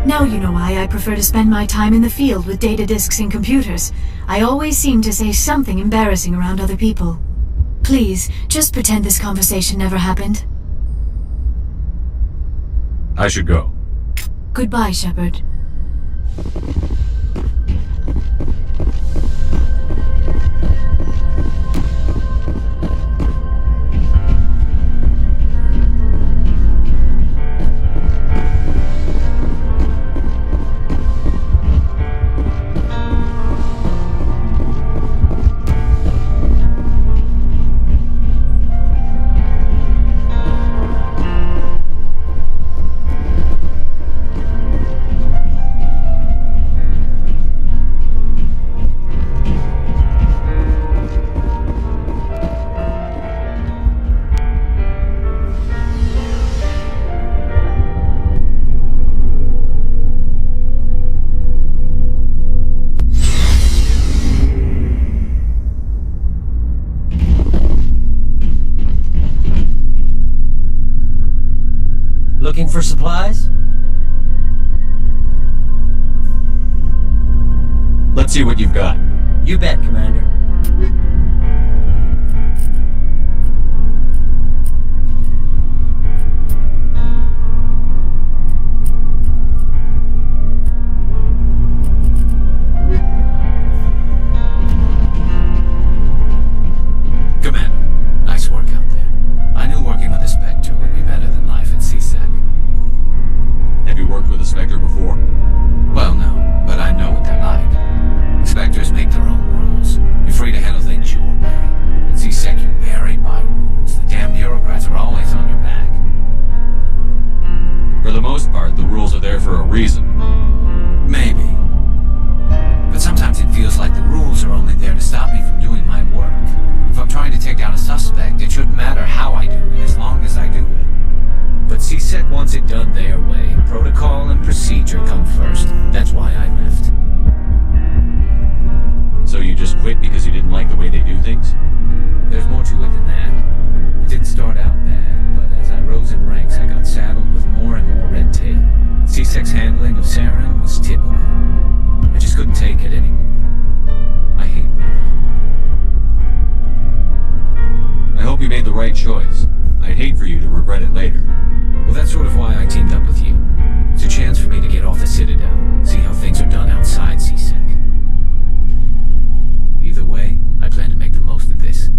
Now you know why I prefer to spend my time in the field with data disks and computers. I always seem to say something embarrassing around other people. Please, just pretend this conversation never happened. I should go. Goodbye, Shepard. Looking for supplies? Let's see what you've got. You bet, Commander. Commander, nice work out there. I knew working with a Spectre would be better than life at CSEC. Have you worked with a Spectre before? Well, no, but I know what they're like. Spectres make their own rules. You're free to handle things your way. At CSEC, you're buried by rules. The damn bureaucrats are always on your back. For the most part, the rules are there for a reason. Maybe. But sometimes it feels like the rules are only there to stop me from doing my work. If I'm trying to take down a suspect, it shouldn't matter how I do it, as long as I do it. But CSEC wants it done their way. Protocol and procedure come first. That's why I left. So you just quit because you didn't like the way they do things? There's more to it than that. It didn't start out bad, but as I rose in ranks, I got saddled with more and more red tape. CSEC's handling of Saren was typical. I just couldn't take it anymore. I hate moving. I hope you made the right choice. I'd hate for you to regret it later. Well, that's sort of why I teamed up with you. It's a chance for me to get off the Citadel, see how things are done outside CSEC. Either way, I plan to make the most of this.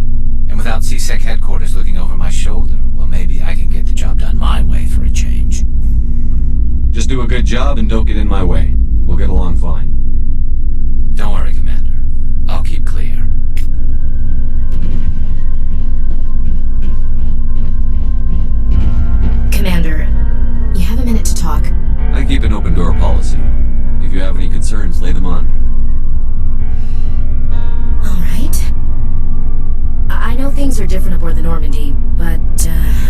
And without CSEC headquarters looking over my shoulder, well, maybe I can get the job done my way for a change. Just do a good job and don't get in my way. We'll get along fine. Don't worry, Commander. I'll keep clear. Commander, you have a minute to talk. I keep an open door policy. If you have any concerns, lay them on me. Alright. I know things are different aboard the Normandy, but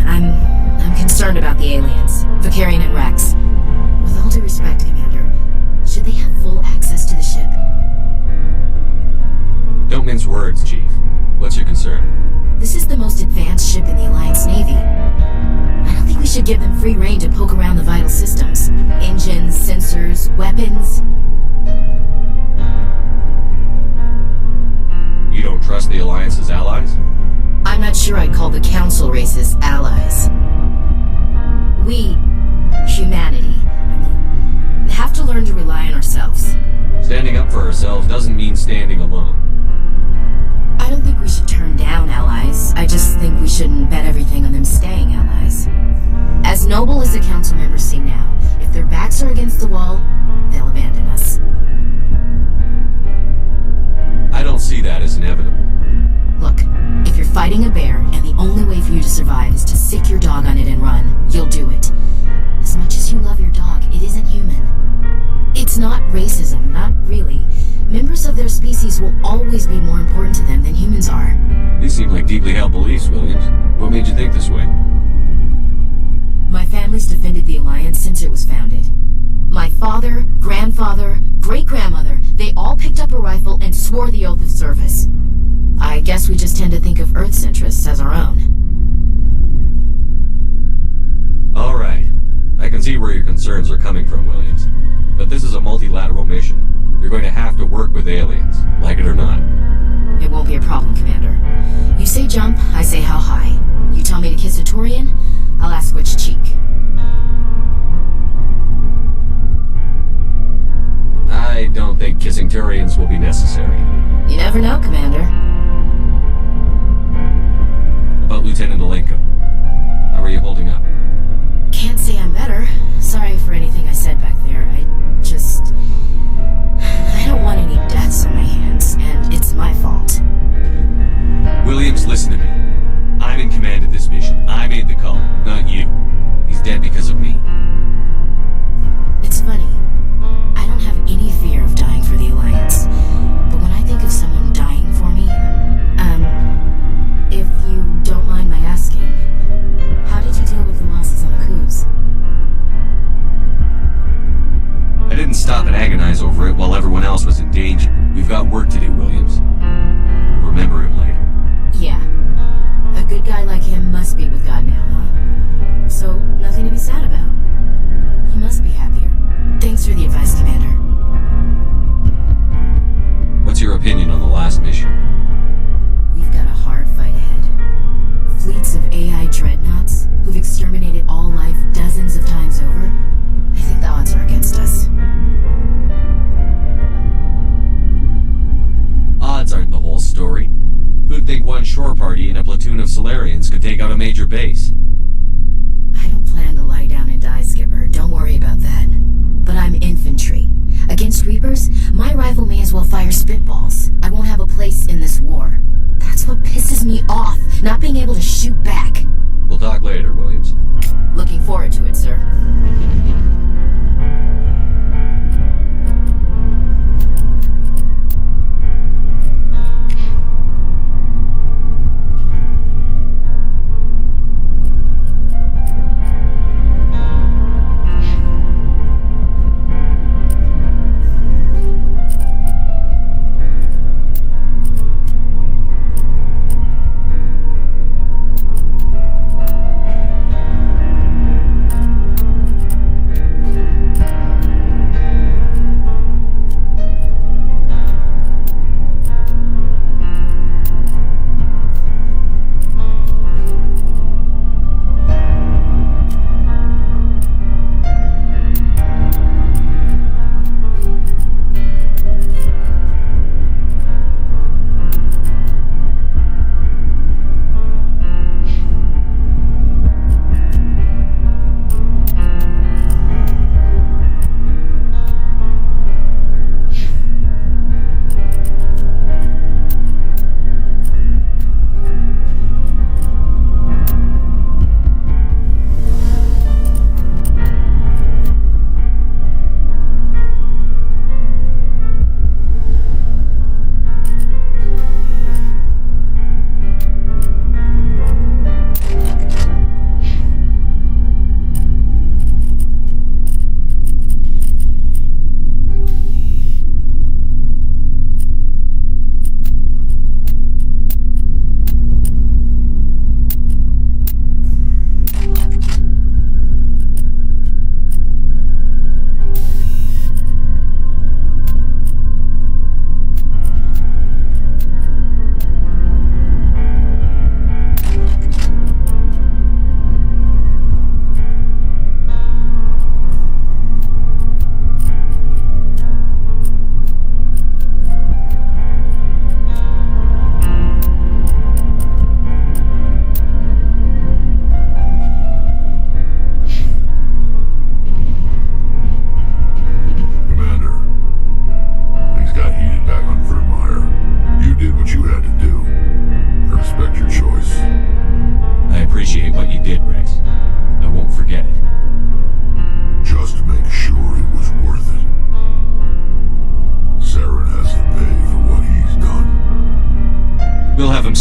I'm concerned about the aliens, Vicarian and Rex. With all due respect, Commander, should they have full access to the ship? Don't mince words, Chief. What's your concern? This is the most advanced ship in the Alliance Navy. I don't think we should give them free rein to poke around the vital systems. Engines, sensors, weapons. You don't trust the Alliance's allies? I'm not sure I'd call the Council races allies. We, humanity, have to learn to rely on ourselves. Standing up for ourselves doesn't mean standing alone. I don't think we should turn down allies. I just think we shouldn't bet everything on them staying allies. As noble as the Council members seem now, if their backs are against the wall, they'll abandon us. I don't see that as inevitable. Look, if you're fighting a bear and the only way for you to survive is to sick your dog on it and run, you'll do it. As much as you love your dog, it isn't human. It's not racism, not really. Members of their species will always be more important to them than humans are. These seem like deeply held beliefs, Williams. What made you think this way? My family's defended the Alliance since it was founded. My father, grandfather, great-grandmother, they all picked up a rifle and swore the oath of service. I guess we just tend to think of Earth's interests as our own. All right. I can see where your concerns are coming from, Williams. But this is a multilateral mission. You're going to have to work with aliens, like it or not. It won't be a problem, Commander. You say jump, I say how high. You tell me to kiss a Turian, I'll ask which cheek. I don't think kissing Turians will be necessary. You never know, Commander. About Lieutenant Alenko. How are you holding up? Can't say I'm better. Sorry for anything I said back there. I don't want any deaths on my hands, and it's my fault. Williams, listen to me. I'm in command of this mission. I made the call, not you. He's dead because of me. It's funny. I don't have any fear of dying for the Alliance. But when I think of someone dying for out a major base. I don't plan to lie down and die, Skipper. Don't worry about that. But I'm infantry. Against Reapers, my rifle may as well fire spitballs. I won't have a place in this war. That's what pisses me off, not being able to shoot back. We'll talk later, Williams. Looking forward to it, sir.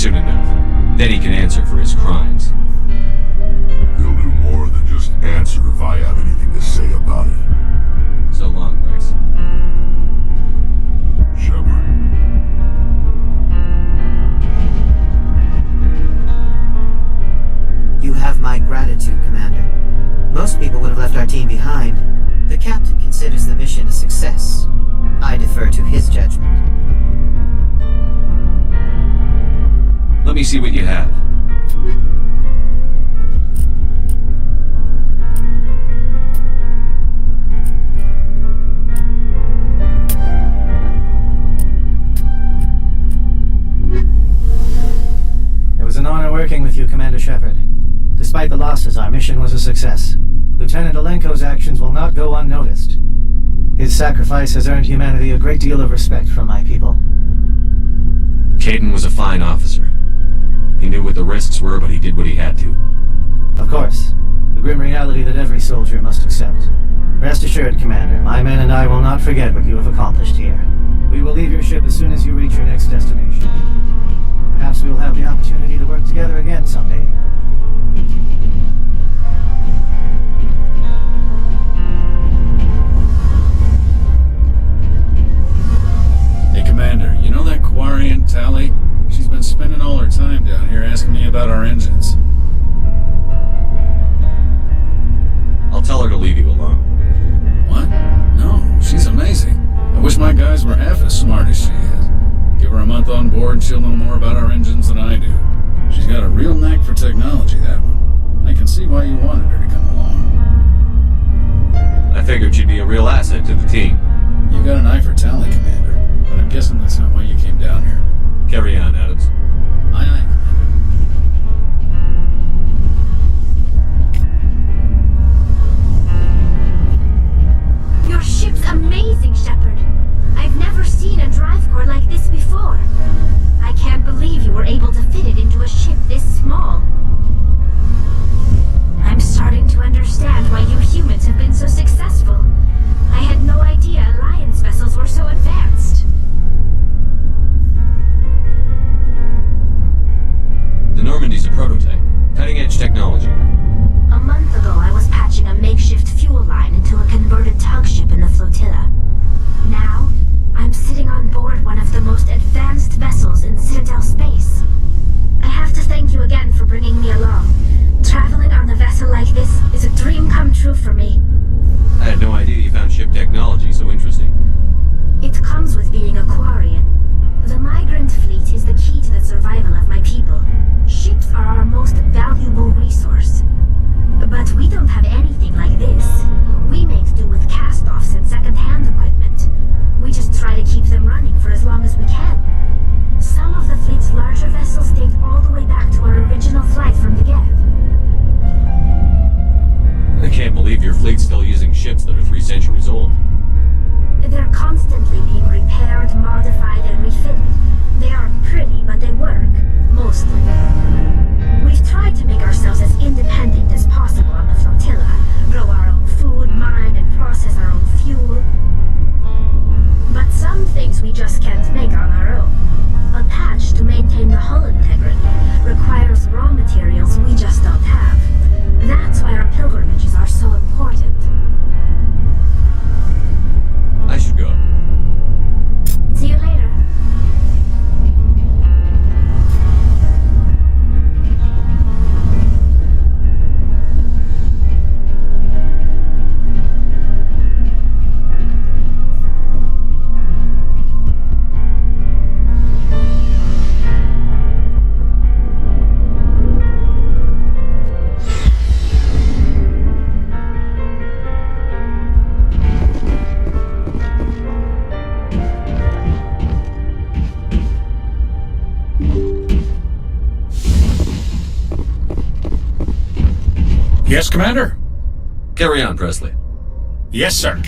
soon enough. Then he can answer for his crimes. He'll do more than just answer if I have anything to say about it. So long, Rex. Shepard. You have my gratitude, Commander. Most people would have left our team behind. The captain considers the mission a success. I defer to his judgment. Let me see what you have. It was an honor working with you, Commander Shepard. Despite the losses, our mission was a success. Lieutenant Alenko's actions will not go unnoticed. His sacrifice has earned humanity a great deal of respect from my people. Kaidan was a fine officer. He knew what the risks were, but he did what he had to. Of course. The grim reality that every soldier must accept. Rest assured, Commander, my men and I will not forget what you have accomplished here. We will leave your ship as soon as you reach your next destination. Perhaps we will have the opportunity to work together again someday. Hey, Commander, you know that Quarian, Tally? She's been spending all her time down here asking me about our engines. I'll tell her to leave you alone. What? No, she's amazing. I wish my guys were half as smart as she is. Give her a month on board and she'll know more about our engines than I do. She's got a real knack for technology, that one. I can see why you wanted her to come along. I figured she'd be a real asset to the team. You got an eye for Tally, Commander, but I'm guessing that's not why you came down here. Carry on, Adams. Aye, aye, Commander. fleet's still using ships that are 3 centuries old. They're constantly being repaired, modified, and refitted. They aren't pretty, but they work. Mostly. We've tried to make ourselves as independent as possible on the flotilla, grow our own food, mine, and process our own fuel. But some things we just can't make on our own. A patch to maintain the hull integrity requires raw materials we just don't have. That's why our pilgrimages are so important. I should go. See you later. Yes, Commander? Carry on, Presley. Yes, sir.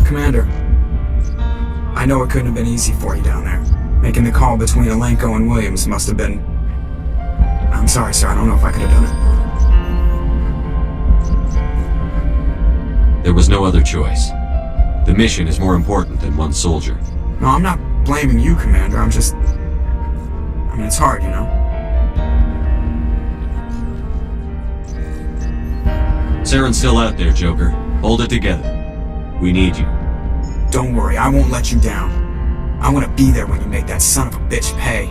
Commander, I know it couldn't have been easy for you down there. Making the call between Alenko and Williams must have been... I'm sorry, sir. I don't know if I could have done it. There was no other choice. The mission is more important than one soldier. No, I'm not blaming you, Commander. I'm just... I mean, it's hard, you know? Saren's still out there, Joker. Hold it together. We need you. Don't worry, I won't let you down. I want to be there when you make that son of a bitch pay.